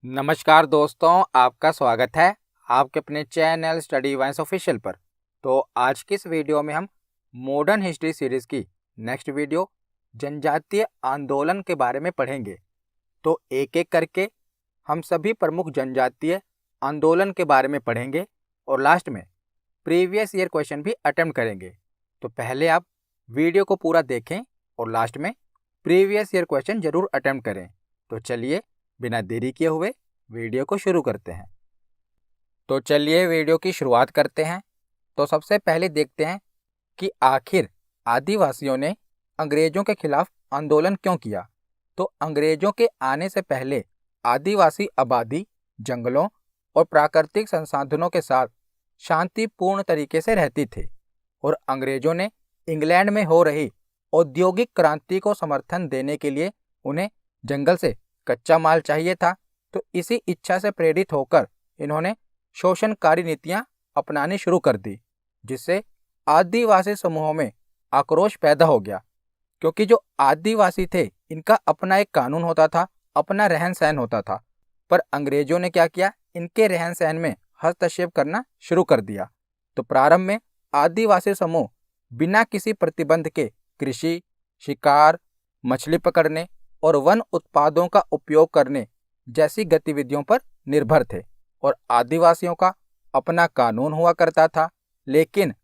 नमस्कार दोस्तों, आपका स्वागत है आपके अपने चैनल स्टडी वाइंस ऑफिशियल पर। तो आज की इस वीडियो में हम मॉडर्न हिस्ट्री सीरीज़ की नेक्स्ट वीडियो जनजातीय आंदोलन के बारे में पढ़ेंगे। तो एक एक करके हम सभी प्रमुख जनजातीय आंदोलन के बारे में पढ़ेंगे और लास्ट में प्रीवियस ईयर क्वेश्चन भी अटेम्प्ट करेंगे। तो पहले आप वीडियो को पूरा देखें और लास्ट में प्रीवियस ईयर क्वेश्चन जरूर अटेम्प्ट करें। तो चलिए बिना देरी किए हुए वीडियो को शुरू करते हैं। तो चलिए वीडियो की शुरुआत करते हैं। तो सबसे पहले देखते हैं कि आखिर आदिवासियों ने अंग्रेजों के खिलाफ आंदोलन क्यों किया। तो अंग्रेजों के आने से पहले आदिवासी आबादी जंगलों और प्राकृतिक संसाधनों के साथ शांतिपूर्ण तरीके से रहती थी और अंग्रेजों ने इंग्लैंड में हो रही औद्योगिक क्रांति को समर्थन देने के लिए उन्हें जंगल से कच्चा माल चाहिए था। तो इसी इच्छा से प्रेरित होकर इन्होंने शोषणकारी नीतियां अपनानी शुरू कर दी, जिससे आदिवासी समूहों में आक्रोश पैदा हो गया। क्योंकि जो आदिवासी थे इनका अपना एक कानून होता था, अपना रहन सहन होता था, पर अंग्रेजों ने क्या किया, इनके रहन सहन में हस्तक्षेप करना शुरू कर दिया। तो प्रारंभ में आदिवासी समूह बिना किसी प्रतिबंध के कृषि, शिकार, मछली पकड़ने और वन उत्पादों का उपयोग करने जैसी गतिविधियों पर निर्भर थे और आदिवासियों का अपना कानून हुआ करता था। लेकिन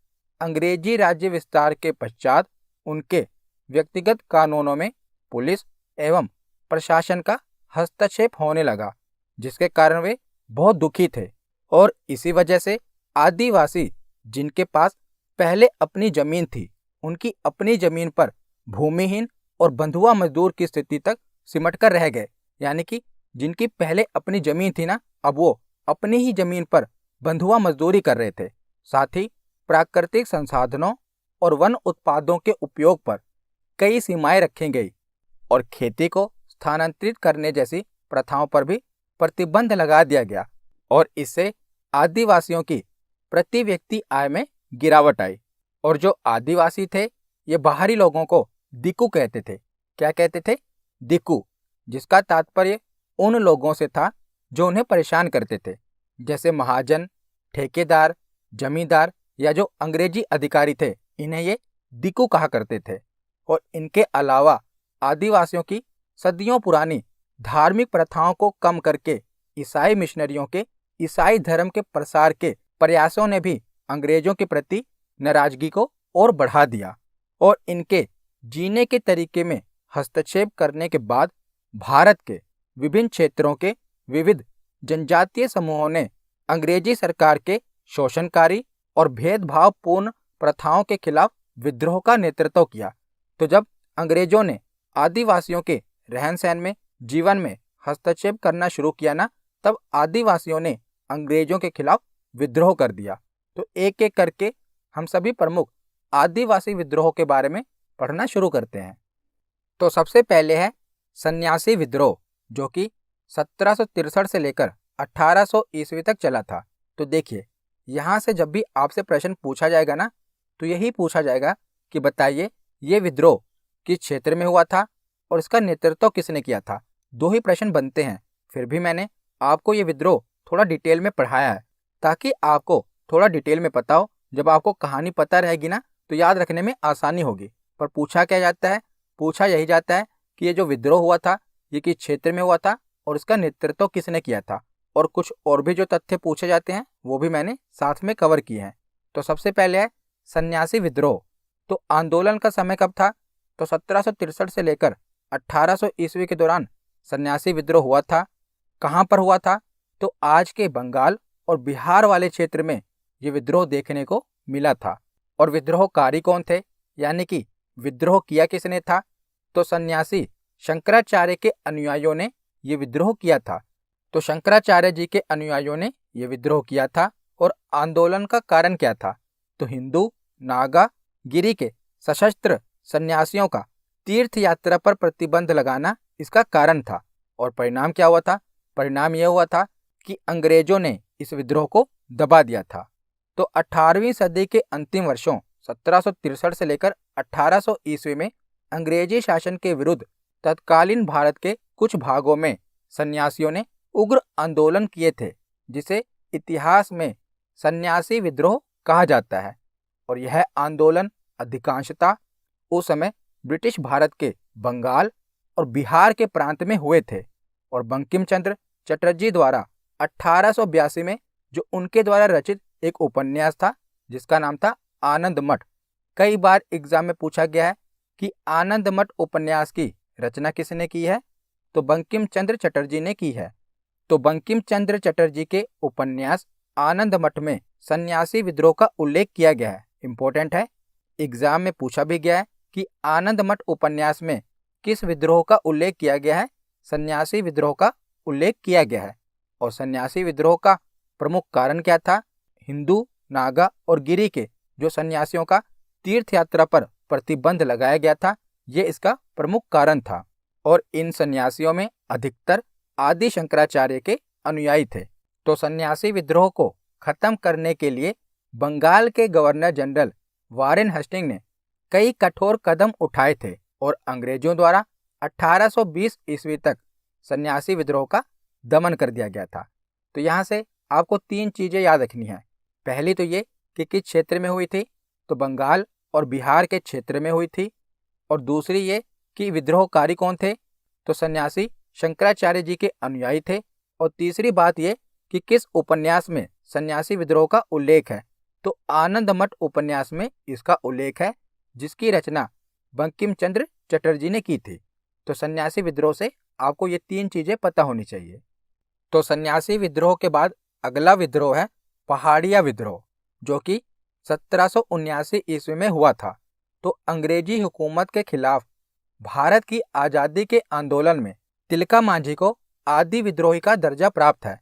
अंग्रेजी राज्य विस्तार के पश्चात उनके व्यक्तिगत कानूनों में पुलिस एवं प्रशासन का हस्तक्षेप होने लगा, जिसके कारण वे बहुत दुखी थे। और इसी वजह से आदिवासी जिनके पास पहले अपनी जमीन थी, उनकी अपनी जमीन पर भूमिहीन और बंधुआ मजदूर की स्थिति तक सिमट कर रह गए। यानी कि जिनकी पहले अपनी जमीन थी ना, अब वो अपनी ही जमीन पर बंधुआ मजदूरी कर रहे थे। साथ ही प्राकृतिक संसाधनों और वन उत्पादों के उपयोग पर कई सीमाएं रखी गई और खेती को स्थानांतरित करने जैसी प्रथाओं पर भी प्रतिबंध लगा दिया गया। और इससे आदिवासियों की प्रति व्यक्ति आय में गिरावट आई। और जो आदिवासी थे ये बाहरी लोगों को दिकू कहते थे। क्या कहते थे? दिकू, जिसका तात्पर्य उन लोगों से था जो उन्हें परेशान करते थे, जैसे महाजन, ठेकेदार, जमींदार या जो अंग्रेजी अधिकारी थे, इन्हें ये दिकू कहा करते थे। और इनके अलावा आदिवासियों की सदियों पुरानी धार्मिक प्रथाओं को कम करके ईसाई मिशनरियों के ईसाई धर्म के प्रसार के प्रयासों ने भी अंग्रेजों के प्रति नाराजगी को और बढ़ा दिया। और इनके जीने के तरीके में हस्तक्षेप करने के बाद भारत के विभिन्न क्षेत्रों के विविध जनजातीय समूहों ने अंग्रेजी सरकार के शोषणकारी और भेदभावपूर्ण प्रथाओं के खिलाफ विद्रोह का नेतृत्व किया। तो जब अंग्रेजों ने आदिवासियों के रहन सहन में, जीवन में हस्तक्षेप करना शुरू किया ना, तब आदिवासियों ने अंग्रेजों के खिलाफ विद्रोह कर दिया। तो एक एक करके हम सभी प्रमुख आदिवासी विद्रोह के बारे में पढ़ना शुरू करते हैं। तो सबसे पहले है सन्यासी विद्रोह, जो कि 1763 से लेकर 1800 ईस्वी तक चला था। तो देखिए, यहाँ से जब भी आपसे प्रश्न पूछा जाएगा ना, तो यही पूछा जाएगा कि बताइए ये विद्रोह किस क्षेत्र में हुआ था और इसका नेतृत्व किसने किया था। दो ही प्रश्न बनते हैं। फिर भी मैंने आपको ये विद्रोह थोड़ा डिटेल में पढ़ाया है, ताकि आपको थोड़ा डिटेल में पता हो। जब आपको कहानी पता रहेगी ना, तो याद रखने में आसानी होगी। पर पूछा क्या जाता है? पूछा यही जाता है कि ये जो विद्रोह हुआ था ये किस क्षेत्र में हुआ था और इसका नेतृत्व किसने किया था। और कुछ और भी जो तथ्य पूछे जाते हैं वो भी मैंने साथ में कवर किए हैं। तो सबसे पहले है सन्यासी विद्रोह। तो आंदोलन का समय कब था? तो 1763 से लेकर 1800 ईस्वी के दौरान सन्यासी विद्रोह हुआ था। कहाँ पर हुआ था? तो आज के बंगाल और बिहार वाले क्षेत्र में ये विद्रोह देखने को मिला था। और विद्रोहकारी कौन थे, यानी कि विद्रोह किया किसने था? तो सन्यासी शंकराचार्य के अनुयायियों ने ये विद्रोह किया था। तो शंकराचार्य जी के अनुयायियों ने ये विद्रोह किया था। और आंदोलन का कारण क्या था? तो हिंदू, नागा, गिरी के सशस्त्र सन्यासियों का तीर्थ यात्रा पर प्रतिबंध लगाना इसका कारण था। और परिणाम क्या हुआ था? परिणाम यह हुआ था कि अंग्रेजों ने इस विद्रोह को दबा दिया था। तो 18वीं सदी के अंतिम वर्षों 1763 से लेकर 1800 ईस्वी में अंग्रेजी शासन के विरुद्ध तत्कालीन भारत के कुछ भागों में सन्यासियों ने उग्र आंदोलन किए थे, जिसे इतिहास में सन्यासी विद्रोह कहा जाता है। और यह आंदोलन अधिकांशतः उस समय ब्रिटिश भारत के बंगाल और बिहार के प्रांत में हुए थे। और बंकिम चंद्र चटर्जी द्वारा 1882 में जो उनके द्वारा रचित एक उपन्यास था, जिसका नाम था आनंद मठ। कई बार एग्जाम में पूछा गया है कि आनंद मठ उपन्यास की रचना किसने की है, तो बंकिम चंद्र चटर्जी ने की है। तो बंकिम चंद्र चटर्जी के उपन्यास आनंद मठ में सन्यासी विद्रोह का उल्लेख किया गया है। इंपॉर्टेंट है, एग्जाम में पूछा भी गया है कि आनंद मठ उपन्यास में किस विद्रोह का उल्लेख किया गया है। सन्यासी विद्रोह का उल्लेख किया गया है। और सन्यासी विद्रोह का प्रमुख कारण क्या था? हिंदू, नागा और गिरी के जो सन्यासियों का तीर्थ यात्रा पर प्रतिबंध लगाया गया था, ये इसका प्रमुख कारण था। और इन सन्यासियों में अधिकतर आदि शंकराचार्य के अनुयायी थे। तो सन्यासी विद्रोह को खत्म करने के लिए बंगाल के गवर्नर जनरल वारेन हेस्टिंग ने कई कठोर कदम उठाए थे और अंग्रेजों द्वारा 1820 ईस्वी तक सन्यासी विद्रोह का दमन कर दिया गया था। तो यहाँ से आपको 3 चीजें याद रखनी है। पहली तो ये कि किस क्षेत्र में हुई थी, तो बंगाल और बिहार के क्षेत्र में हुई थी। और दूसरी ये कि विद्रोहकारी कौन थे, तो सन्यासी शंकराचार्य जी के अनुयायी थे। और तीसरी बात ये कि किस उपन्यास में सन्यासी विद्रोह का उल्लेख है, तो आनंद मठ उपन्यास में इसका उल्लेख है, जिसकी रचना बंकिम चंद्र चटर्जी ने की थी। तो सन्यासी विद्रोह से आपको ये 3 चीजें पता होनी चाहिए। तो सन्यासी विद्रोह के बाद अगला विद्रोह है पहाड़िया विद्रोह, जो कि 1779 ईस्वी में हुआ था। तो अंग्रेजी हुकूमत के खिलाफ भारत की आज़ादी के आंदोलन में तिलका मांझी को आदि विद्रोही का दर्जा प्राप्त है।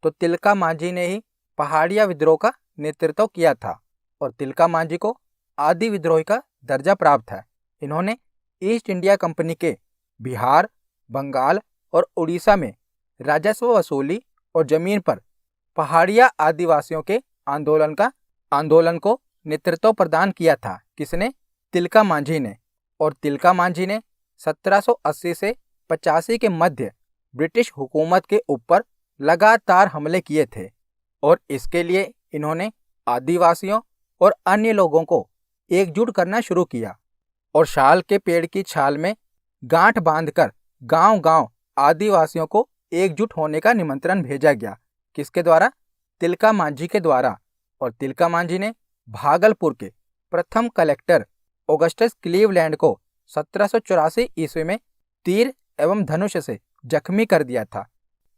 तो तिलका मांझी ने ही पहाड़िया विद्रोह का नेतृत्व किया था और तिलका मांझी को आदि विद्रोही का दर्जा प्राप्त है। इन्होंने ईस्ट इंडिया कंपनी के बिहार, बंगाल और उड़ीसा में राजस्व वसूली और जमीन पर पहाड़िया आदिवासियों के आंदोलन को नेतृत्व प्रदान किया था। किसने? तिलका मांझी ने। और तिलका मांझी ने 1780 से 85 के मध्य ब्रिटिश हुकूमत के ऊपर लगातार हमले किए थे और इसके लिए इन्होंने आदिवासियों और अन्य लोगों को एकजुट करना शुरू किया और शाल के पेड़ की छाल में गांठ बांधकर गांव-गांव आदिवासियों को एकजुट होने का निमंत्रण भेजा गया। किसके द्वारा? तिलका मांझी के द्वारा। और तिलका मांझी ने भागलपुर के प्रथम कलेक्टर ऑगस्टस क्लीवलैंड को 1784 ईस्वी में तीर एवं धनुष से जख्मी कर दिया था,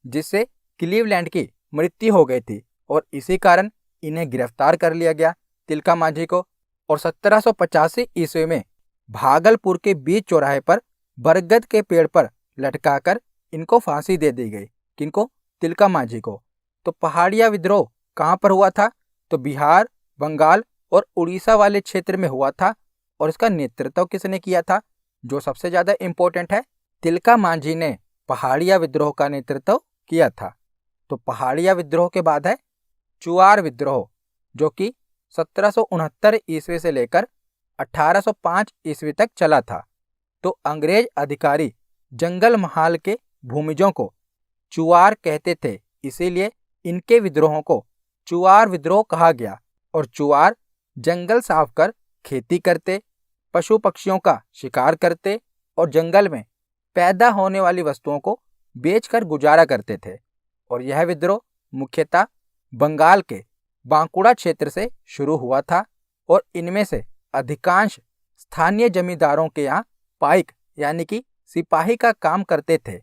जिससे क्लीवलैंड की मृत्यु हो गई थी और इसी कारण इन्हें गिरफ्तार कर लिया गया, तिलका मांझी को। और 1785 ईस्वी में भागलपुर के बीच चौराहे पर बरगद के पेड़ पर लटकाकर इनको फांसी दे दी गई। किनको? तिलका मांझी को। तो पहाड़िया विद्रोह कहाँ पर हुआ था? तो बिहार, बंगाल और उड़ीसा वाले क्षेत्र में हुआ था। और इसका नेतृत्व किसने किया था? जो सबसे ज्यादा इंपॉर्टेंट है, तिलका मांझी ने पहाड़िया विद्रोह का नेतृत्व किया था। तो पहाड़िया विद्रोह के बाद है चुआर विद्रोह, जो कि 1769 ईस्वी से लेकर 1805 ईस्वी तक चला था। तो अंग्रेज अधिकारी जंगल महाल के भूमिजों को चुआर कहते थे, इसीलिए इनके विद्रोहों को चुआर विद्रोह कहा गया। और चुआर जंगल साफ कर खेती करते, पशु पक्षियों का शिकार करते और जंगल में पैदा होने वाली वस्तुओं को बेचकर गुजारा करते थे। और यह विद्रोह मुख्यतः बंगाल के बांकुड़ा क्षेत्र से शुरू हुआ था और इनमें से अधिकांश स्थानीय जमींदारों के यहाँ पाइक यानी कि सिपाही का काम करते थे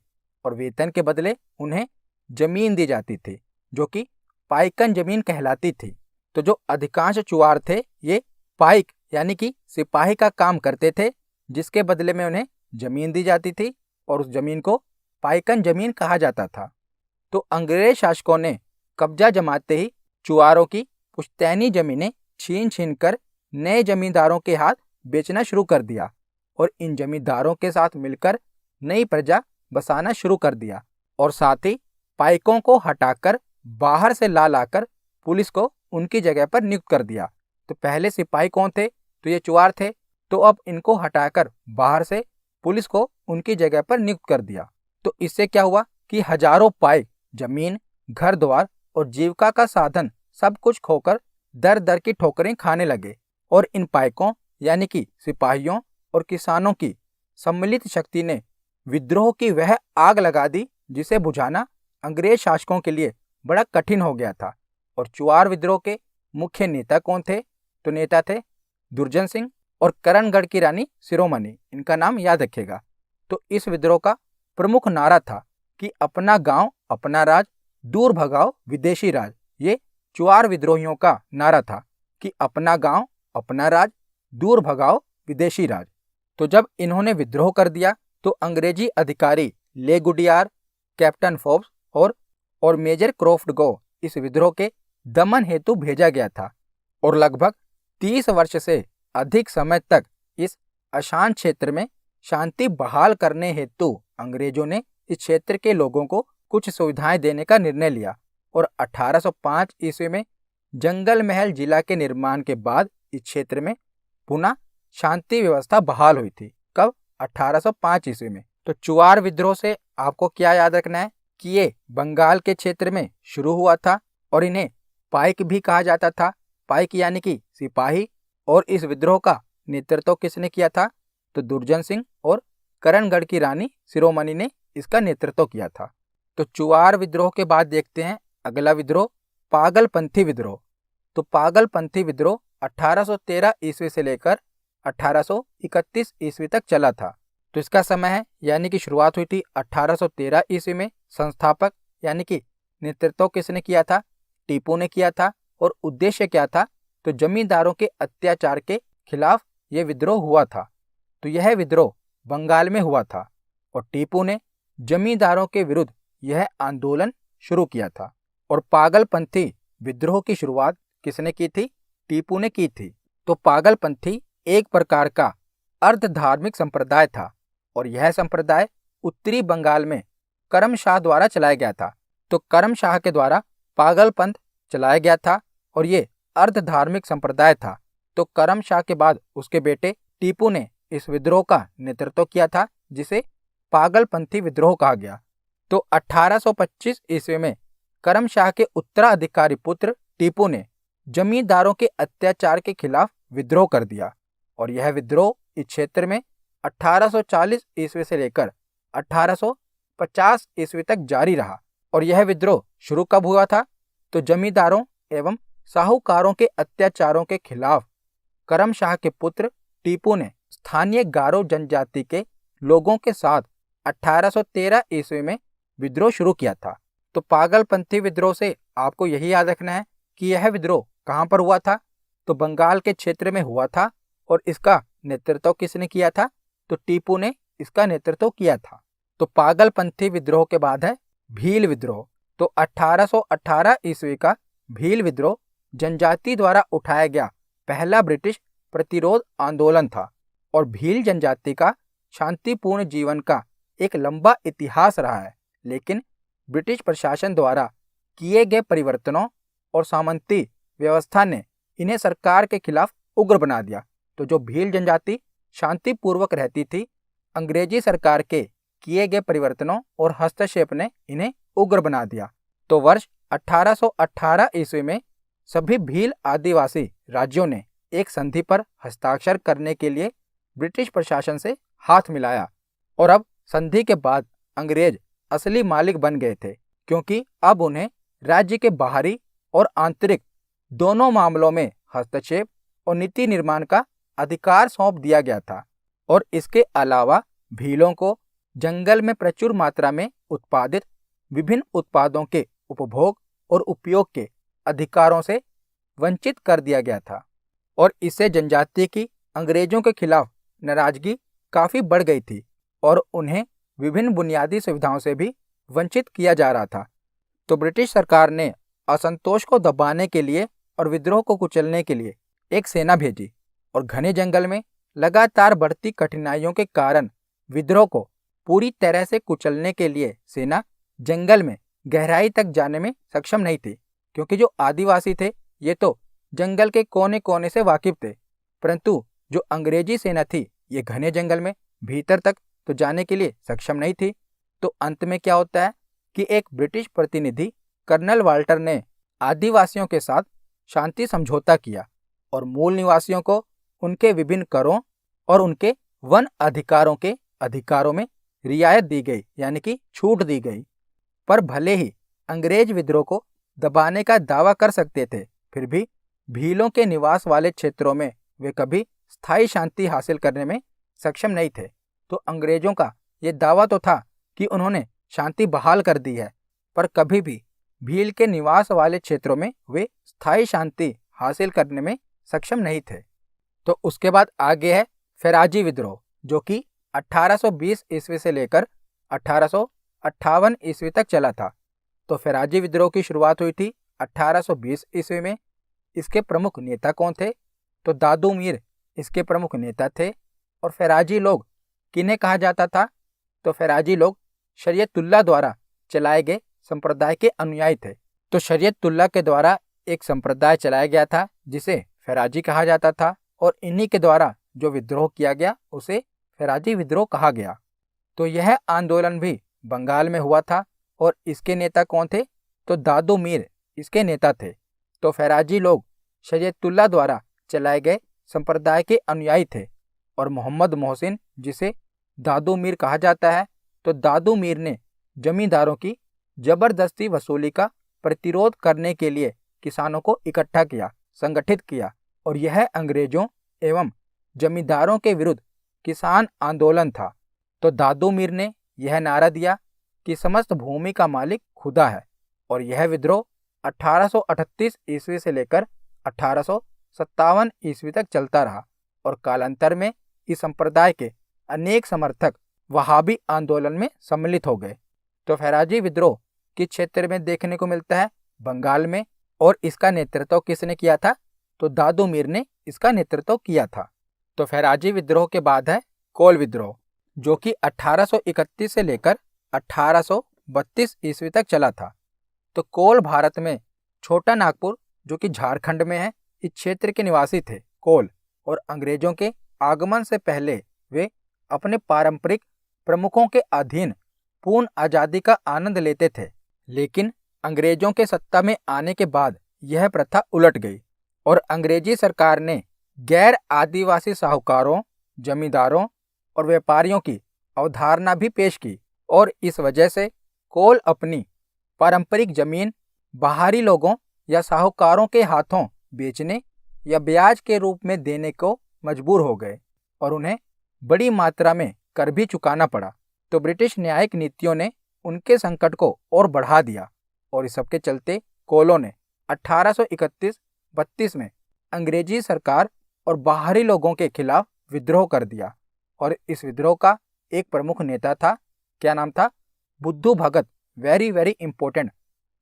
और वेतन के बदले उन्हें जमीन दी जाती थी, जो कि पाइकन जमीन कहलाती थी। तो जो अधिकांश चुआर थे ये पाइक यानी कि सिपाही का काम करते थे, जिसके बदले में उन्हें जमीन दी जाती थी और उस जमीन को पाइकन जमीन कहा जाता था। तो अंग्रेज शासकों ने कब्जा जमाते ही चुआरों की पुश्तैनी जमीनें छीन कर नए जमींदारों के हाथ बेचना शुरू कर दिया और इन जमींदारों के साथ मिलकर नई प्रजा बसाना शुरू कर दिया। और साथ ही पाइकों को हटाकर बाहर से ला लाकर पुलिस को उनकी जगह पर नियुक्त कर दिया। तो पहले सिपाही कौन थे? तो ये चुआर थे। तो अब इनको हटाकर बाहर से पुलिस को उनकी जगह पर नियुक्त कर दिया। तो इससे क्या हुआ कि हजारों पाइक जमीन, घर द्वार और जीविका का साधन सब कुछ खोकर दर दर की ठोकरें खाने लगे और इन पायकों यानी कि सिपाहियों और किसानों की सम्मिलित शक्ति ने विद्रोह की वह आग लगा दी जिसे बुझाना अंग्रेज शासकों के लिए बड़ा कठिन हो गया था। और चुआर विद्रोह के मुख्य नेता कौन थे? तो नेता थे दुर्जन सिंह और करणगढ़ की रानी शिरोमणि। इनका नाम याद रखिएगा। तो इस विद्रोह का प्रमुख नारा था कि अपना गांव अपना राज, दूर भगाओ विदेशी राज। ये चुआर विद्रोहियों का नारा था कि अपना गांव अपना राज, दूर भगाओ विदेशी राज। तो जब इन्होंने विद्रोह कर दिया तो अंग्रेजी अधिकारी लेगुडियार, कैप्टन फोर्ब्स और मेजर क्रॉफ्ट को इस विद्रोह के दमन हेतु भेजा गया था और लगभग 30 वर्ष से अधिक समय तक इस अशांत क्षेत्र में शांति बहाल करने हेतु अंग्रेजों ने इस क्षेत्र के लोगों को कुछ सुविधाएं देने का निर्णय लिया। और 1805 ईस्वी में जंगल महल जिला के निर्माण के बाद इस क्षेत्र में पुनः शांति व्यवस्था बहाल हुई थी। कब? 1805 ईस्वी में। तो चुआर विद्रोह से आपको क्या याद रखना है कि ये बंगाल के क्षेत्र में शुरू हुआ था और इन्हें पाइक भी कहा जाता था। पाइक यानी कि सिपाही। और इस विद्रोह का नेतृत्व किसने किया था? तो दुर्जन सिंह और करणगढ़ की रानी शिरोमणि ने इसका नेतृत्व किया था। तो चुआर विद्रोह के बाद देखते हैं अगला विद्रोह, पागलपंथी विद्रोह। तो पागलपंथी विद्रोह 1813 ईस्वी से लेकर 1831 ईस्वी तक चला था। तो इसका समय है यानी कि शुरुआत हुई थी 1813 ईस्वी में। संस्थापक यानी कि नेतृत्व किसने किया था? टीपू ने किया था। और उद्देश्य क्या था? तो जमींदारों के अत्याचार के खिलाफ यह विद्रोह हुआ था। तो यह विद्रोह बंगाल में हुआ था और टीपू ने जमींदारों के विरुद्ध यह आंदोलन शुरू किया था। और पागलपंथी विद्रोह की शुरुआत किसने की थी? टीपू ने की थी। तो पागलपंथी एक प्रकार का अर्ध धार्मिक संप्रदाय था और यह संप्रदाय उत्तरी बंगाल में करमशाह द्वारा चलाया गया था। तो करमशाह के द्वारा पागलपंथ चलाया गया था और ये अर्ध धार्मिक संप्रदाय था। तो करमशाह के बाद उसके बेटे टीपू ने इस विद्रोह का नेतृत्व किया था जिसे पागलपंथी विद्रोह कहा गया। तो 1825 ईस्वी में करमशाह के उत्तराधिकारी पुत्र टीपू ने जमींदारों के अत्याचार के खिलाफ विद्रोह कर दिया और यह विद्रोह इस क्षेत्र में 1840 ईस्वी से लेकर 1850 ईस्वी तक जारी रहा। और यह विद्रोह शुरू कब हुआ था? तो जमींदारों एवं साहूकारों के अत्याचारों के खिलाफ करमशाह के पुत्र टीपू ने स्थानीय गारो जनजाति के लोगों के साथ 1813 ईस्वी में विद्रोह शुरू किया था। तो पागलपंथी विद्रोह से आपको यही याद रखना है कि यह विद्रोह कहाँ पर हुआ था? तो बंगाल के क्षेत्र में हुआ था और इसका नेतृत्व किसने किया था? तो टीपू ने इसका नेतृत्व किया था। तो पागलपंथी विद्रोह के बाद है भील विद्रोह। तो 1818 ईस्वी का भील विद्रोह जनजाति द्वारा उठाया गया पहला ब्रिटिश प्रतिरोध आंदोलन था और भील जनजाति का शांतिपूर्ण जीवन का एक लंबा इतिहास रहा है। लेकिन ब्रिटिश प्रशासन द्वारा किए गए परिवर्तनों और सामंती व्यवस्था ने इन्हें सरकार के खिलाफ उग्र बना दिया। तो जो भील जनजाति शांतिपूर्वक रहती थी, अंग्रेजी सरकार के किए गए परिवर्तनों और हस्तक्षेप ने इन्हें उग्र बना दिया। तो वर्ष 1818 ईस्वी में सभी भील आदिवासी राज्यों ने एक संधि पर हस्ताक्षर करने के लिए ब्रिटिश प्रशासन से हाथ मिलाया और अब संधि के बाद अंग्रेज असली मालिक बन गए थे, क्योंकि अब उन्हें राज्य के बाहरी और आंतरिक दोनों मामलों में हस्तक्षेप और नीति निर्माण का अधिकार सौंप दिया गया था। और इसके अलावा भीलों को जंगल में प्रचुर मात्रा में उत्पादित विभिन्न उत्पादों के उपभोग और उपयोग के अधिकारों से वंचित कर दिया गया था और इससे जनजाति की अंग्रेजों के खिलाफ नाराजगी काफी बढ़ गई थी और उन्हें विभिन्न बुनियादी सुविधाओं से भी वंचित किया जा रहा था। तो ब्रिटिश सरकार ने असंतोष को दबाने के लिए और विद्रोह को कुचलने के लिए एक सेना भेजी और घने जंगल में लगातार बढ़ती कठिनाइयों के कारण विद्रोह को पूरी तरह से कुचलने के लिए सेना जंगल में गहराई तक जाने में सक्षम नहीं थी, क्योंकि जो आदिवासी थे ये तो जंगल के कोने कोने से वाकिफ थे, परंतु जो अंग्रेजी सेना थी ये घने जंगल में भीतर तक तो जाने के लिए सक्षम नहीं थी। तो अंत में क्या होता है कि एक ब्रिटिश प्रतिनिधि कर्नल वाल्टर ने आदिवासियों के साथ शांति समझौता किया और मूल निवासियों को उनके विभिन्न करों और उनके वन अधिकारों के अधिकारों में रियायत दी गई, यानी कि छूट दी गई। पर भले ही अंग्रेज विद्रोह को दबाने का दावा कर सकते थे, फिर भी भीलों के निवास वाले क्षेत्रों में वे कभी स्थायी शांति हासिल करने में सक्षम नहीं थे। तो अंग्रेजों का ये दावा तो था कि उन्होंने शांति बहाल कर दी है, पर कभी भी भील के निवास वाले क्षेत्रों में वे स्थायी शांति हासिल करने में सक्षम नहीं थे। तो उसके बाद आगे है फेराजी विद्रोह, जो कि 1820 ईस्वी से लेकर 1858 ईस्वी तक चला था। तो फेराजी विद्रोह की शुरुआत हुई थी 1820 ईस्वी में। इसके प्रमुख नेता कौन थे? तो दादू मीर इसके प्रमुख नेता थे। और फेराजी लोग किन्हें कहा जाता था? तो फेराजी लोग शरीयतुल्लाह द्वारा चलाए गए संप्रदाय के अनुयायी थे। तो शरीयतुल्लाह के द्वारा एक संप्रदाय चलाया गया था जिसे फेराजी कहा जाता था, और इन्हीं के द्वारा जो विद्रोह किया गया उसे फेराजी विद्रोह कहा गया। तो यह आंदोलन भी बंगाल में हुआ था, और इसके नेता कौन थे? तो दादू मीर इसके नेता थे। तो फेराजी लोग शरीयतुल्लाह द्वारा चलाए गए संप्रदाय के अनुयायी थे, और मोहम्मद मोहसिन जिसे दादू मीर कहा जाता है, तो दादू मीर ने जमींदारों की जबरदस्ती वसूली का प्रतिरोध करने के लिए किसानों को इकट्ठा किया, संगठित किया, और यह अंग्रेजों एवं जमींदारों के विरुद्ध किसान आंदोलन था। तो दादू मीर ने यह नारा दिया कि समस्त भूमि का मालिक खुदा है, और यह विद्रोह 1838 ईस्वी से लेकर 1857 ईस्वी तक चलता रहा, और कालांतर में इस संप्रदाय के अनेक समर्थक वहाबी आंदोलन में सम्मिलित हो गए। तो फेराजी विद्रोह किस क्षेत्र में देखने को मिलता है? बंगाल में। और इसका नेतृत्व किसने किया था? तो दादू मीर ने इसका नेतृत्व किया था। तो फेराजी विद्रोह के बाद है कोल विद्रोह, जो कि 1831 से लेकर 1832 ईस्वी तक चला था। तो कोल भारत में छोटा नागपुर, जो कि झारखंड में है, इस क्षेत्र के निवासी थे कोल, और अंग्रेजों के आगमन से पहले वे अपने पारंपरिक प्रमुखों के अधीन पूर्ण आज़ादी का आनंद लेते थे। लेकिन अंग्रेजों के सत्ता में आने के बाद यह प्रथा उलट गई, और अंग्रेजी सरकार ने गैर आदिवासी साहूकारों, जमींदारों और व्यापारियों की अवधारणा भी पेश की, और इस वजह से कोल अपनी पारंपरिक जमीन बाहरी लोगों या साहूकारों के हाथों बेचने या ब्याज के रूप में देने को मजबूर हो गए, और उन्हें बड़ी मात्रा में कर भी चुकाना पड़ा। तो ब्रिटिश न्यायिक नीतियों ने उनके संकट को और बढ़ा दिया, और इस सबके चलते कोलों ने 1831-32 में अंग्रेजी सरकार और बाहरी लोगों के खिलाफ विद्रोह कर दिया। और इस विद्रोह का एक प्रमुख नेता था, क्या नाम था? बुद्धू भगत। Very very important.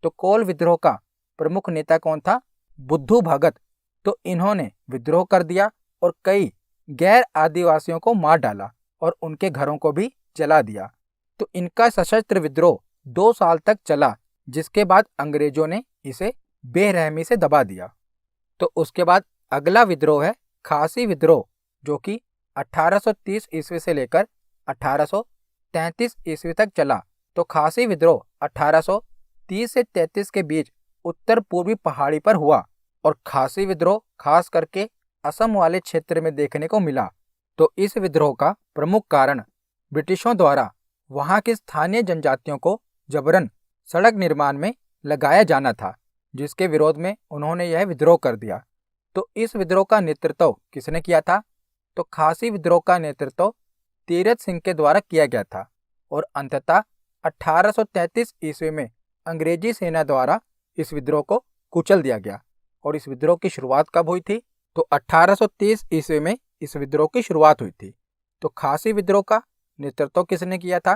तो कोल विद्रोह का प्रमुख नेता कौन था? बुद्धू भगत। तो इन्होंने विद्रोह कर दिया और कई गैर आदिवासियों को मार डाला और उनके घरों को भी जला दिया। तो इनका सशस्त्र विद्रोह 2 साल तक चला, जिसके बाद अंग्रेजों ने इसे बेरहमी से दबा दिया। तो उसके बाद अगला विद्रोह है खासी विद्रोह, जो कि 1830 ईस्वी से लेकर 1833 ईस्वी तक चला। तो खासी विद्रोह 1830 से 33 के बीच उत्तर पूर्वी पहाड़ी पर हुआ, और खासी विद्रोह खास करके असम वाले क्षेत्र में देखने को मिला। तो इस विद्रोह का प्रमुख कारण ब्रिटिशों द्वारा वहां की स्थानीय जनजातियों को जबरन सड़क निर्माण में लगाया जाना था, जिसके विरोध में उन्होंने यह विद्रोह कर दिया। तो इस विद्रोह का नेतृत्व किसने किया था? तो खासी विद्रोह का नेतृत्व तीरथ सिंह के द्वारा किया गया था, और अंततः 1833 ईस्वी में अंग्रेजी सेना द्वारा इस विद्रोह को कुचल दिया गया। और इस विद्रोह की शुरुआत कब हुई थी? तो 1830 ईस्वी में इस विद्रोह की शुरुआत हुई थी। तो खासी विद्रोह का नेतृत्व किसने किया था?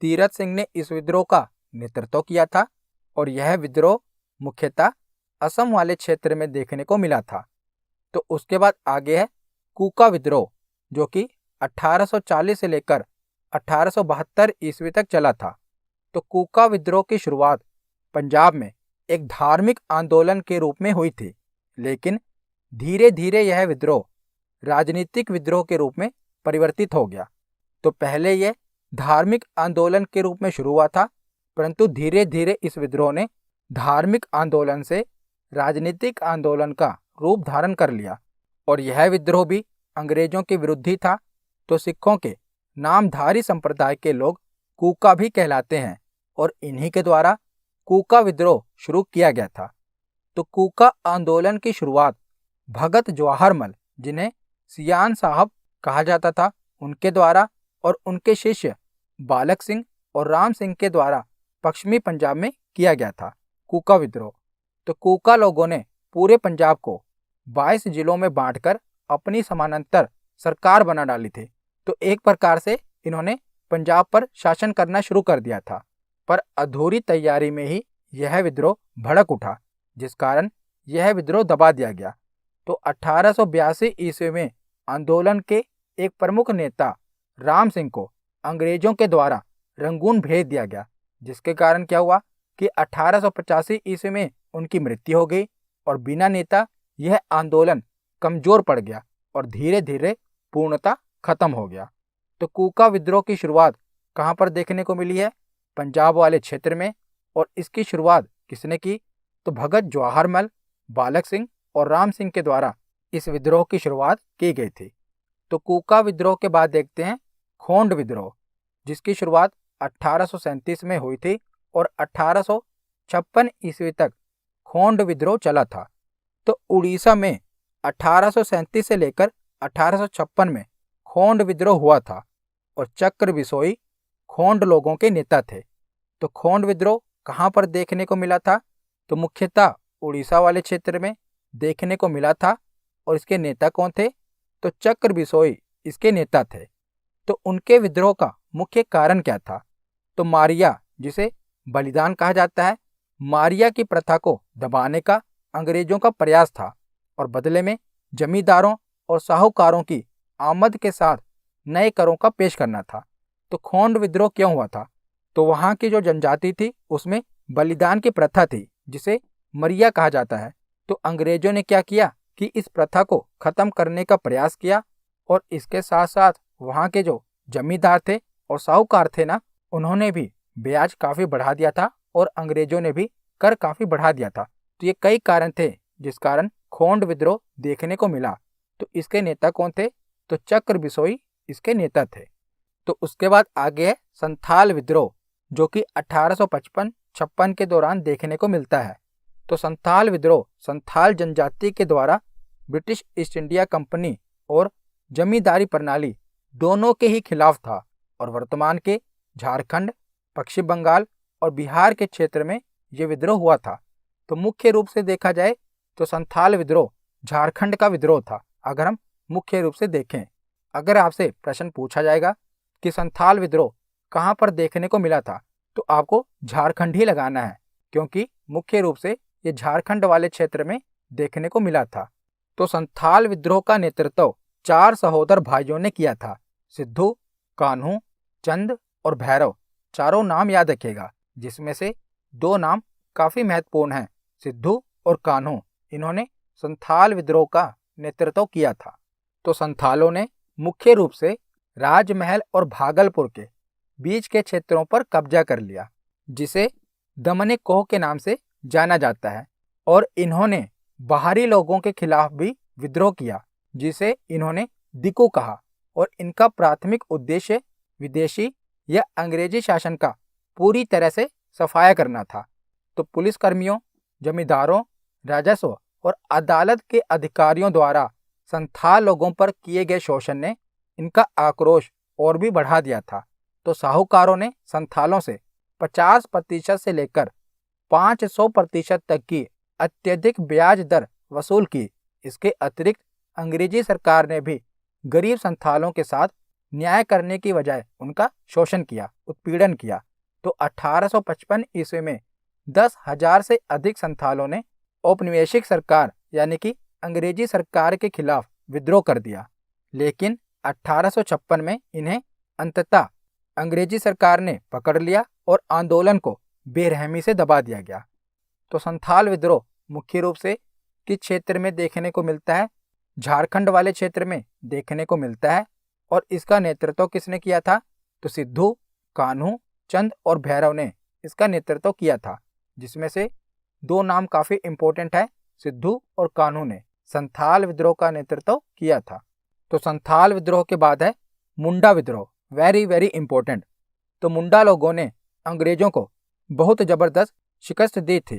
तीरथ सिंह ने इस विद्रोह का नेतृत्व किया था, और यह विद्रोह मुख्यतः असम वाले क्षेत्र में देखने को मिला था। तो उसके बाद आगे है कूका विद्रोह, जो कि 1840 से लेकर 1872 ईस्वी तक चला था। तो कूका विद्रोह की शुरुआत पंजाब में एक धार्मिक आंदोलन के रूप में हुई थी, लेकिन धीरे धीरे यह विद्रोह राजनीतिक विद्रोह के रूप में परिवर्तित हो गया। तो पहले यह धार्मिक आंदोलन के रूप में शुरू हुआ था, परंतु धीरे धीरे इस विद्रोह ने धार्मिक आंदोलन से राजनीतिक आंदोलन का रूप धारण कर लिया और यह विद्रोह भी अंग्रेजों के विरुद्ध ही था। तो सिखों के नामधारी संप्रदाय के लोग कूका भी कहलाते हैं और इन्हीं के द्वारा कूका विद्रोह शुरू किया गया था। तो कूका आंदोलन की शुरुआत भगत जवाहरमल, जिन्हें सियान साहब कहा जाता था, उनके द्वारा और उनके शिष्य बालक सिंह और राम सिंह के द्वारा पश्चिमी पंजाब में किया गया था कूका विद्रोह। तो कूका लोगों ने पूरे पंजाब को 22 जिलों में बांटकर अपनी समानांतर सरकार बना डाली थी। तो एक प्रकार से इन्होंने पंजाब पर शासन करना शुरू कर दिया था, पर अधूरी तैयारी में ही यह विद्रोह भड़क उठा, जिस कारण यह विद्रोह दबा दिया गया। तो 1882 ईस्वी में आंदोलन के एक प्रमुख नेता राम सिंह को अंग्रेजों के द्वारा रंगून भेज दिया गया, जिसके कारण क्या हुआ कि 1885 ईस्वी में उनकी मृत्यु हो गई और बिना नेता यह आंदोलन कमजोर पड़ गया और धीरे धीरे पूर्णतः खत्म हो गया। तो कूका विद्रोह की शुरुआत कहाँ पर देखने को मिली है? पंजाब वाले क्षेत्र में। और इसकी शुरुआत किसने की? तो भगत जवाहरमल, बालक सिंह और राम सिंह के द्वारा इस विद्रोह की शुरुआत की गई थी। तो कूका विद्रोह के बाद देखते हैं खोंड विद्रोह, जिसकी शुरुआत 1837 में हुई थी और 1856 ईस्वी तक खोंड विद्रोह चला था। तो उड़ीसा में 1837 से लेकर 1856 में खोंड विद्रोह हुआ था और चक्र बिसोई खोंड लोगों के नेता थे। तो खोंड विद्रोह कहाँ पर देखने को मिला था? तो मुख्यतः उड़ीसा वाले क्षेत्र में देखने को मिला था। और इसके नेता कौन थे? तो चक्र बिसोई इसके नेता थे। तो उनके विद्रोह का मुख्य कारण क्या था? तो मारिया, जिसे बलिदान कहा जाता है, मारिया की प्रथा को दबाने का अंग्रेजों का प्रयास था और बदले में जमींदारों और साहूकारों की आमद के साथ नए करों का पेश करना था। तो खोंड विद्रोह क्यों हुआ था? तो वहाँ की जो जनजाति थी उसमें बलिदान की प्रथा थी, जिसे मरिया कहा जाता है। तो अंग्रेजों ने क्या किया कि इस प्रथा को खत्म करने का प्रयास किया और इसके साथ साथ वहाँ के जो जमींदार थे और साहूकार थे ना, उन्होंने भी ब्याज काफी बढ़ा दिया था और अंग्रेजों ने भी कर काफी बढ़ा दिया था। तो ये कई कारण थे जिस कारण खोंड विद्रोह देखने को मिला। तो इसके नेता कौन थे? तो चक्र बिसोई इसके नेता थे। तो उसके बाद आगे है संथाल विद्रोह, जो कि 1855-56 के दौरान देखने को मिलता है। तो संथाल विद्रोह संथाल जनजाति के द्वारा ब्रिटिश ईस्ट इंडिया कंपनी और जमींदारी प्रणाली दोनों के ही खिलाफ था और वर्तमान के झारखंड, पश्चिम बंगाल और बिहार के क्षेत्र में यह विद्रोह हुआ था। तो मुख्य रूप से देखा जाए तो संथाल विद्रोह झारखंड का विद्रोह था। अगर हम मुख्य रूप से देखें, अगर आपसे प्रश्न पूछा जाएगा कि संथाल विद्रोह कहाँ पर देखने को मिला था, तो आपको झारखंड ही लगाना है, क्योंकि मुख्य रूप से ये झारखंड वाले क्षेत्र में देखने को मिला था। तो संथाल विद्रोह का नेतृत्व 4 सहोदर भाइयों ने किया था। सिद्धू, कान्हू, चंद और भैरव, चारों नाम याद रखिएगा, जिसमें से 2 नाम काफी महत्वपूर्ण हैं, सिद्धू और कान्हू। इन्होंने संथाल विद्रोह का नेतृत्व किया था। तो संथालों ने मुख्य रूप से राजमहल और भागलपुर के बीच के क्षेत्रों पर कब्जा कर लिया, जिसे दमने कोह के नाम से जाना जाता है। और इन्होंने बाहरी लोगों के खिलाफ भी विद्रोह किया, जिसे इन्होंने दिकू कहा। और इनका प्राथमिक उद्देश्य विदेशी या अंग्रेजी शासन का पूरी तरह से सफाया करना था। तो पुलिस कर्मियों, जमींदारों, राजस्व और अदालत के अधिकारियों द्वारा संथाल लोगों पर किए गए शोषण ने इनका आक्रोश और भी बढ़ा दिया था। तो साहूकारों ने संथालों से 50% से लेकर 500% तक की अत्यधिक ब्याज दर वसूल की। इसके अतिरिक्त अंग्रेजी सरकार ने भी गरीब संथालों के साथ न्याय करने की बजाय उनका शोषण किया, उत्पीड़न किया। तो 1855 ईस्वी में 10,000 से अधिक संथालों ने औपनिवेशिक सरकार यानी कि अंग्रेजी सरकार के खिलाफ विद्रोह कर दिया। लेकिन 1856 में इन्हें अंततः अंग्रेजी सरकार ने पकड़ लिया और आंदोलन को बेरहमी से दबा दिया गया। तो संथाल विद्रोह मुख्य रूप से किस क्षेत्र में देखने को मिलता है? झारखंड वाले क्षेत्र में देखने को मिलता है। और इसका नेतृत्व किसने किया था? तो सिद्धू, कान्हू, चंद और भैरव ने इसका नेतृत्व किया था, जिसमें से दो नाम काफ़ी इम्पोर्टेंट है, सिद्धू और कान्हू ने संथाल विद्रोह का नेतृत्व किया था। तो संथाल विद्रोह के बाद है मुंडा विद्रोह, वेरी वेरी इंपॉर्टेंट। तो मुंडा लोगों ने अंग्रेजों को बहुत ज़बरदस्त शिकस्त दी थी।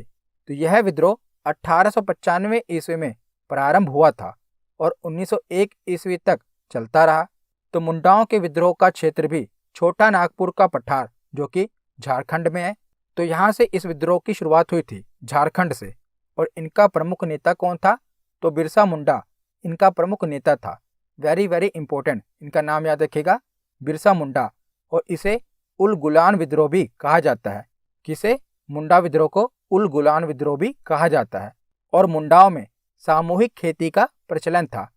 तो यह विद्रोह 1895 ईस्वी में प्रारंभ हुआ था और 1901 ईस्वी तक चलता रहा। तो मुंडाओं के विद्रोह का क्षेत्र भी छोटा नागपुर का पठार, जो कि झारखंड में है। तो यहाँ से इस विद्रोह की शुरुआत हुई थी, झारखंड से। और इनका प्रमुख नेता कौन था? तो बिरसा मुंडा इनका प्रमुख नेता था। वेरी वेरी इंपॉर्टेंट, इनका नाम याद रखिएगा, बिरसा मुंडा। और इसे उल गुलान विद्रोह भी कहा जाता है। किसे? मुंडा विद्रोह को उल गुलान विद्रोह भी कहा जाता है। और मुंडाओं में सामूहिक खेती का प्रचलन था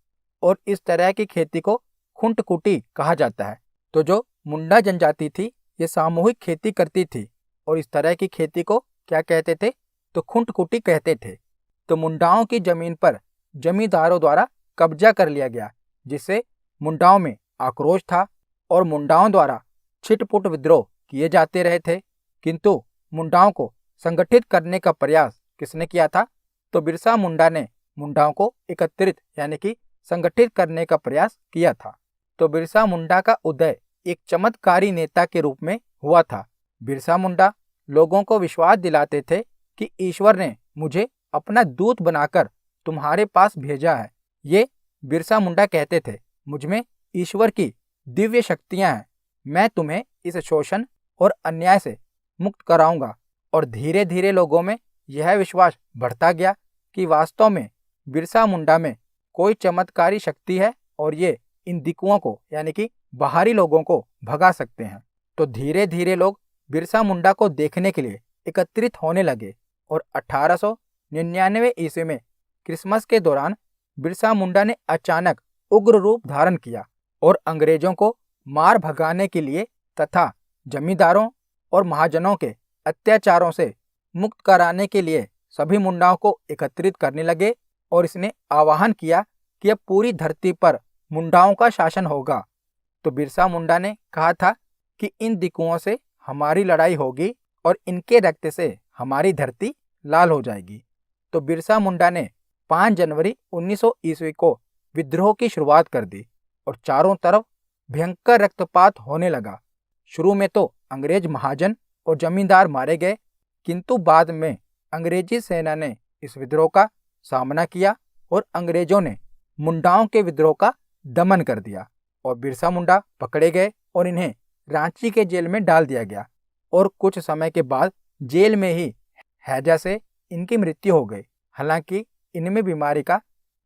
और इस तरह की खेती को खुंटकुटी कहा जाता है। तो जो मुंडा जनजाति थी, ये सामूहिक खेती करती थी और इस तरह की खेती को क्या कहते थे? तो खुंटकुटी कहते थे। तो मुंडाओं की जमीन पर जमींदारों द्वारा कब्जा कर लिया गया, जिससे मुंडाओं में आक्रोश था और मुंडाओं द्वारा छिटपुट विद्रोह किए जाते रहे थे। किंतु मुंडाओं को संगठित करने का प्रयास किसने किया था? तो बिरसा मुंडा ने मुंडाओं को एकत्रित यानी कि संगठित करने का प्रयास किया था। तो बिरसा मुंडा का उदय एक चमत्कारी नेता के रूप में हुआ था। बिरसा मुंडा लोगों को विश्वास दिलाते थे कि ईश्वर ने मुझे अपना दूत बनाकर तुम्हारे पास भेजा है। ये बिरसा मुंडा कहते थे, मुझमें ईश्वर की दिव्य शक्तियां हैं, मैं तुम्हें इस शोषण और अन्याय से मुक्त कराऊंगा। और धीरे धीरे लोगों में यह विश्वास बढ़ता गया कि वास्तव में बिरसा मुंडा में कोई चमत्कारी शक्ति है और ये इन दिकुओं को यानी कि बाहरी लोगों को भगा सकते हैं। तो धीरे धीरे लोग बिरसा मुंडा को देखने के लिए एकत्रित होने लगे और 1899 ईस्वी में क्रिसमस के दौरान बिरसा मुंडा ने अचानक उग्र रूप धारण किया और अंग्रेजों को मार भगाने के लिए तथा जमींदारों और महाजनों के अत्याचारों से मुक्त कराने के लिए सभी मुंडाओं को एकत्रित करने लगे और इसने आह्वान किया कि अब पूरी धरती पर मुंडाओं का शासन होगा। तो बिरसा मुंडा ने कहा था कि इन दिकुओं से हमारी लड़ाई होगी और इनके रक्त से हमारी धरती लाल हो जाएगी। तो बिरसा मुंडा ने 5 जनवरी 1900 ईस्वी को विद्रोह की शुरुआत कर दी और चारों तरफ भयंकर रक्तपात होने लगा। शुरू में तो अंग्रेज महाजन और जमींदार मारे गए, किंतु बाद में अंग्रेजी सेना ने इस विद्रोह का सामना किया और अंग्रेजों ने मुंडाओं के विद्रोह का दमन कर दिया और बिरसा मुंडा पकड़े गए और इन्हें रांची के जेल में डाल दिया गया। और कुछ समय के बाद जेल में ही हैजा से इनकी मृत्यु हो गई। हालांकि इनमें बीमारी का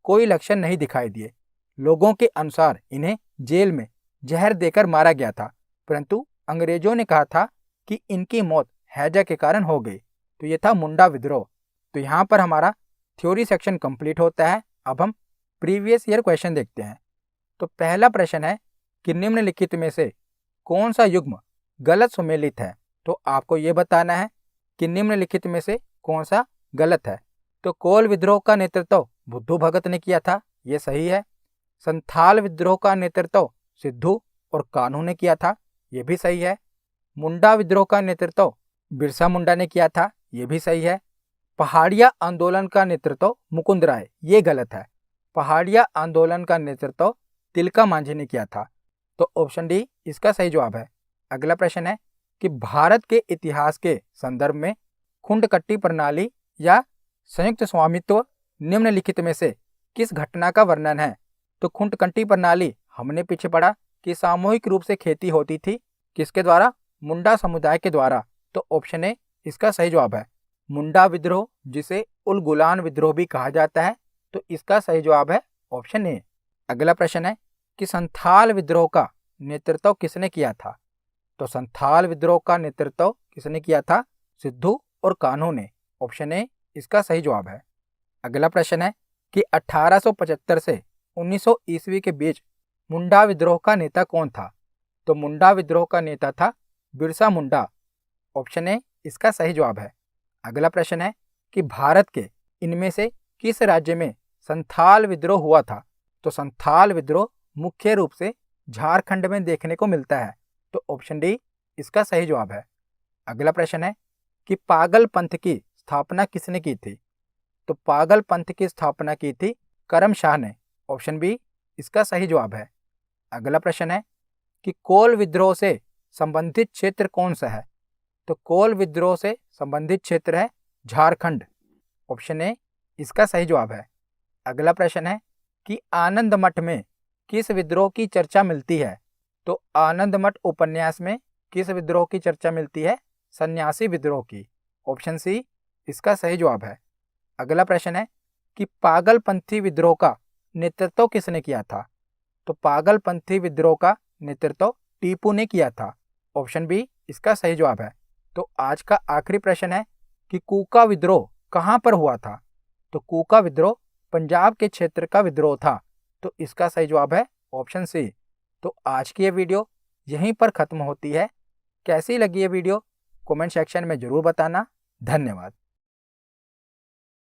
कोई लक्षण नहीं दिखाई दिए। लोगों के अनुसार इन्हें जेल में जहर देकर मारा गया था, परंतु अंग्रेजों ने कहा था कि इनकी मौत हैजा के कारण हो गई। तो ये था मुंडा विद्रोह। तो यहाँ पर हमारा थ्योरी सेक्शन कंप्लीट होता है। अब हम प्रीवियस ईयर क्वेश्चन देखते हैं। तो पहला प्रश्न है कि निम्नलिखित में से कौन सा युग्म गलत सुमेलित है? तो आपको ये बताना है कि निम्नलिखित में से कौन सा गलत है। तो कोल विद्रोह का नेतृत्व बुद्धू भगत ने किया था, ये सही है। संथाल विद्रोह का नेतृत्व सिद्धू और कान्हू ने किया था, ये भी सही है। मुंडा विद्रोह का नेतृत्व बिरसा मुंडा ने किया था, ये भी सही है। पहाड़िया आंदोलन का नेतृत्व मुकुंद राय, ये गलत है। पहाड़िया आंदोलन का नेतृत्व तिलका मांझी ने किया था। तो ऑप्शन डी इसका सही जवाब है। अगला प्रश्न है कि भारत के इतिहास के संदर्भ में खुंडकट्टी प्रणाली या संयुक्त स्वामित्व निम्नलिखित में से किस घटना का वर्णन है? तो खुंडकट्टी प्रणाली हमने पीछे पढ़ा कि सामूहिक रूप से खेती होती थी, किसके द्वारा? मुंडा समुदाय के द्वारा। तो ऑप्शन ए इसका सही जवाब है। मुंडा विद्रोह, जिसे उल गुलान विद्रोह भी कहा जाता है, तो इसका सही जवाब है ऑप्शन ए। अगला प्रश्न है कि संथाल विद्रोह का नेतृत्व किसने किया था? तो संथाल विद्रोह का नेतृत्व किसने किया था? सिद्धू और कान्हू ने। ऑप्शन ए इसका सही जवाब है। अगला प्रश्न है कि 1875 से 1900 ईस्वी के बीच मुंडा विद्रोह का नेता कौन था? तो मुंडा विद्रोह का नेता था बिरसा मुंडा। ऑप्शन ए इसका सही जवाब है। अगला प्रश्न है कि भारत के इनमें से किस राज्य में संथाल विद्रोह हुआ था? तो संथाल विद्रोह मुख्य रूप से झारखंड में देखने को मिलता है। तो ऑप्शन डी इसका सही जवाब है। अगला प्रश्न है कि पागल पंथ की स्थापना किसने की थी? तो पागल पंथ की स्थापना की थी करम शाह ने। ऑप्शन बी इसका सही जवाब है। अगला प्रश्न है कि कोल विद्रोह से संबंधित क्षेत्र कौन सा है? तो कोल विद्रोह से संबंधित क्षेत्र है झारखंड। ऑप्शन ए इसका सही जवाब है। अगला प्रश्न है कि आनंद मठ में किस विद्रोह की चर्चा मिलती है? तो आनंद मठ उपन्यास में किस विद्रोह की चर्चा मिलती है? सन्यासी विद्रोह की। ऑप्शन सी इसका सही जवाब है। अगला प्रश्न है कि पागलपंथी विद्रोह का नेतृत्व किसने किया था? तो पागलपंथी विद्रोह का नेतृत्व टीपू ने किया था। ऑप्शन बी इसका सही जवाब है। तो आज का आखिरी प्रश्न है कि कूका विद्रोह कहां पर हुआ था? तो कूका विद्रोह पंजाब के क्षेत्र का विद्रोह था। तो इसका सही जवाब है ऑप्शन सी। तो आज की ये वीडियो यहीं पर खत्म होती है। कैसी लगी ये वीडियो कमेंट सेक्शन में जरूर बताना। धन्यवाद।